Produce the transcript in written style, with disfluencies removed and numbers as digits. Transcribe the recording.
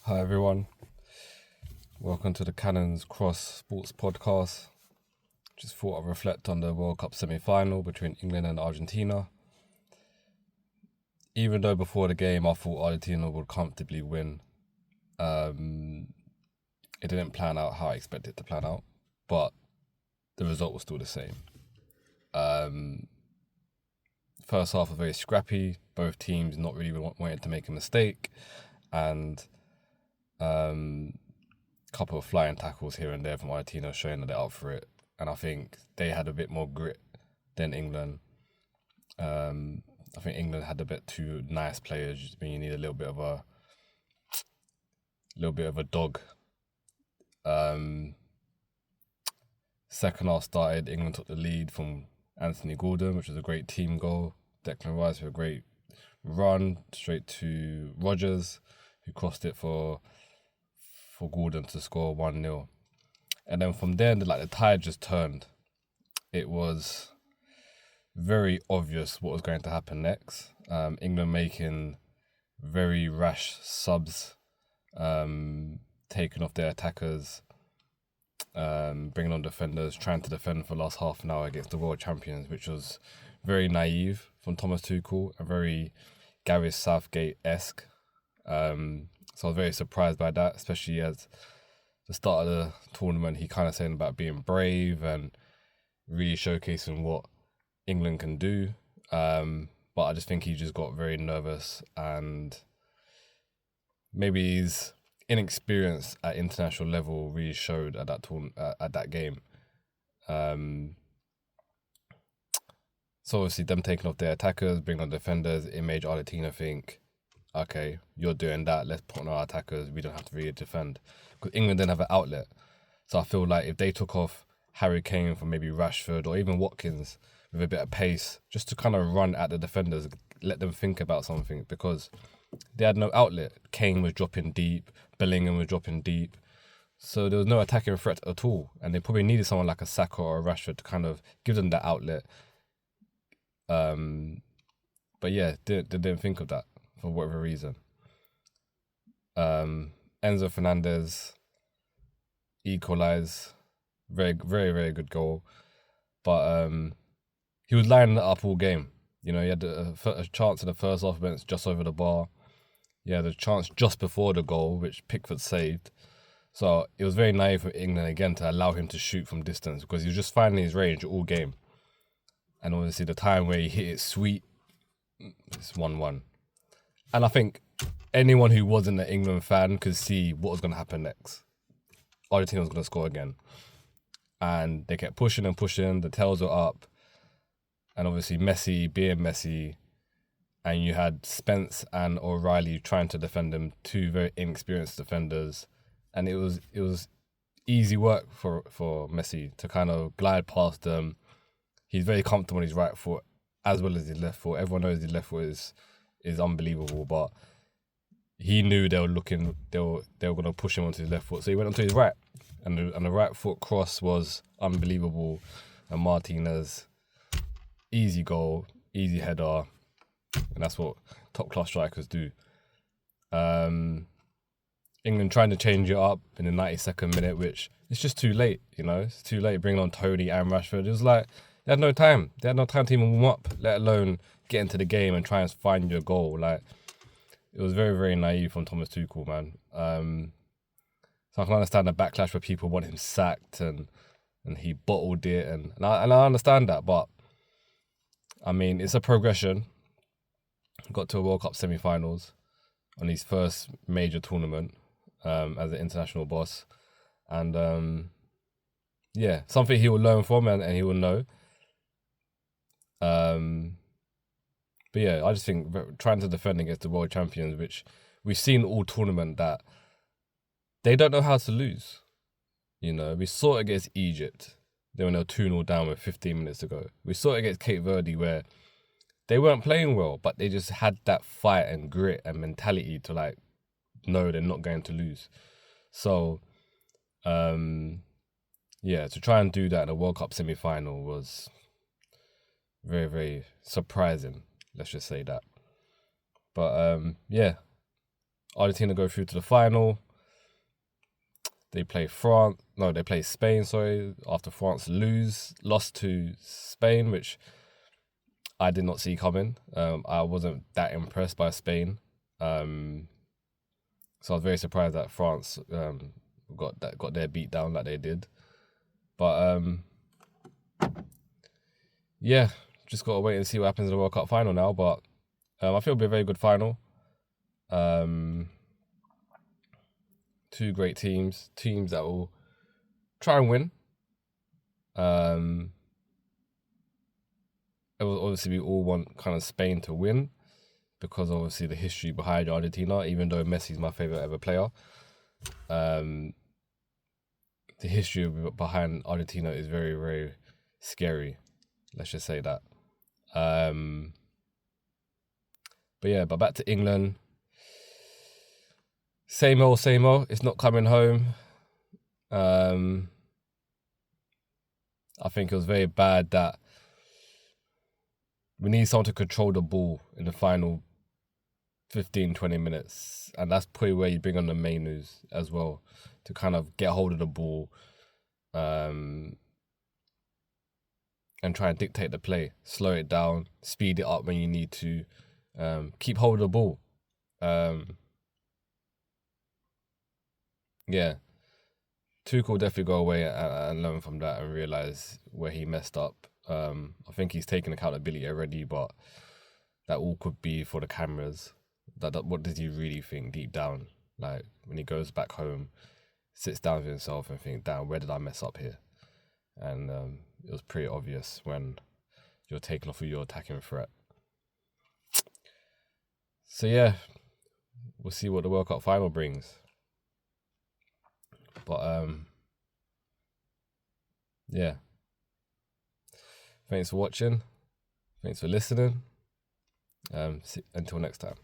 Hi everyone, welcome to the Cannons Cross Sports Podcast. Just thought I'd reflect on the World Cup semi-final between England and Argentina. Even though before the game I thought Argentina would comfortably win, it didn't plan out how I expected it to plan out, but the result was still the same. First half was very scrappy, both teams not really wanting to make a mistake, and couple of flying tackles here and there from Argentina showing that they're up for it. And I think they had a bit more grit than England. I think England had a bit too nice players. When you need a little bit of a dog. Second half started, England took the lead from Anthony Gordon, which was a great team goal. Declan Rice with a great run straight to Rodgers, who crossed it for Gordon to score 1-0. And then from there, the tide just turned. It was very obvious what was going to happen next. England making very rash subs, taking off their attackers, bringing on defenders, trying to defend for the last half an hour against the world champions, which was very naive from Thomas Tuchel and very Gareth Southgate-esque. So I was very surprised by that, especially as the start of the tournament, he kind of saying about being brave and really showcasing what England can do. But I just think he just got very nervous and maybe his inexperience at international level really showed at that game. So obviously them taking off their attackers, bringing on defenders, it made Argentina think, okay, you're doing that, let's put on our attackers, we don't have to really defend. Because England didn't have an outlet. So I feel like if they took off Harry Kane from maybe Rashford or even Watkins with a bit of pace, just to kind of run at the defenders, let them think about something, because they had no outlet. Kane was dropping deep, Bellingham was dropping deep. So there was no attacking threat at all. And they probably needed someone like a Saka or a Rashford to kind of give them that outlet. But yeah, they didn't think of that for whatever reason. Enzo Fernandez equalised. Very, very, very good goal. But he was lining it up all game. You know, he had a chance in the first half, went just over the bar. He had a chance just before the goal, which Pickford saved. So it was very naive for England again to allow him to shoot from distance, because he was just finding his range all game. And obviously the time where he hit it sweet, it's 1-1. And I think anyone who wasn't an England fan could see what was going to happen next. Argentina was going to score again. And they kept pushing and pushing, the tails were up. And obviously Messi being Messi, and you had Spence and O'Reilly trying to defend them, two very inexperienced defenders. And it was easy work for Messi to kind of glide past them. He's very comfortable on his right foot as well as his left foot. Everyone knows his left foot is unbelievable, but he knew they were going to push him onto his left foot, so he went onto his right, and the right foot cross was unbelievable. And Martinez, easy goal, easy header, and that's what top class strikers do. England trying to change it up in the 92nd minute, which it's just too late. You know, it's too late bringing on Tony and Rashford. It was like they had no time. They had no time to even warm up, let alone get into the game and try and find your goal. Like, it was very, very naive from Thomas Tuchel, man. So I can understand the backlash where people want him sacked and he bottled it, and I understand that, but I mean, it's a progression. Got to a World Cup semi-finals on his first major tournament as an international boss, and yeah, something he will learn from and he will know. But yeah, I just think trying to defend against the world champions, which we've seen all tournament, that they don't know how to lose. You know, we saw it against Egypt. They were 2-0 down with 15 minutes to go. We saw it against Cape Verde, where they weren't playing well, but they just had that fight and grit and mentality to like know they're not going to lose. So, yeah, to try and do that in a World Cup semi-final was very, very surprising. Let's just say that. But yeah, Argentina go through to the final. They play France. No, they play Spain. Sorry, after France lost to Spain, which I did not see coming. I wasn't that impressed by Spain. So I was very surprised that France got their beat down like they did. But yeah, just gotta wait and see what happens in the World Cup final now. But I think it'll be a very good final. Two great teams that will try and win. It will obviously we all want kind of Spain to win because obviously the history behind Argentina, even though Messi's my favorite ever player, the history behind Argentina is very, very scary. Let's just say that. But back to England. Same old, same old. It's not coming home. I think it was very bad that we need someone to control the ball in the final 15, 20 minutes. And that's probably where you bring on the Mainus as well, to kind of get hold of the ball and try and dictate the play. Slow it down, speed it up when you need to. Keep hold of the ball. Yeah. Tuchel definitely go away and learn from that and realise where he messed up. I think he's taken accountability already, but that all could be for the cameras. That what does he really think deep down? Like when he goes back home, sits down with himself and think, damn, where did I mess up here? And it was pretty obvious when you're taken off of your attacking threat. So yeah, we'll see what the World Cup final brings. But yeah. Thanks for watching. Thanks for listening. Until next time.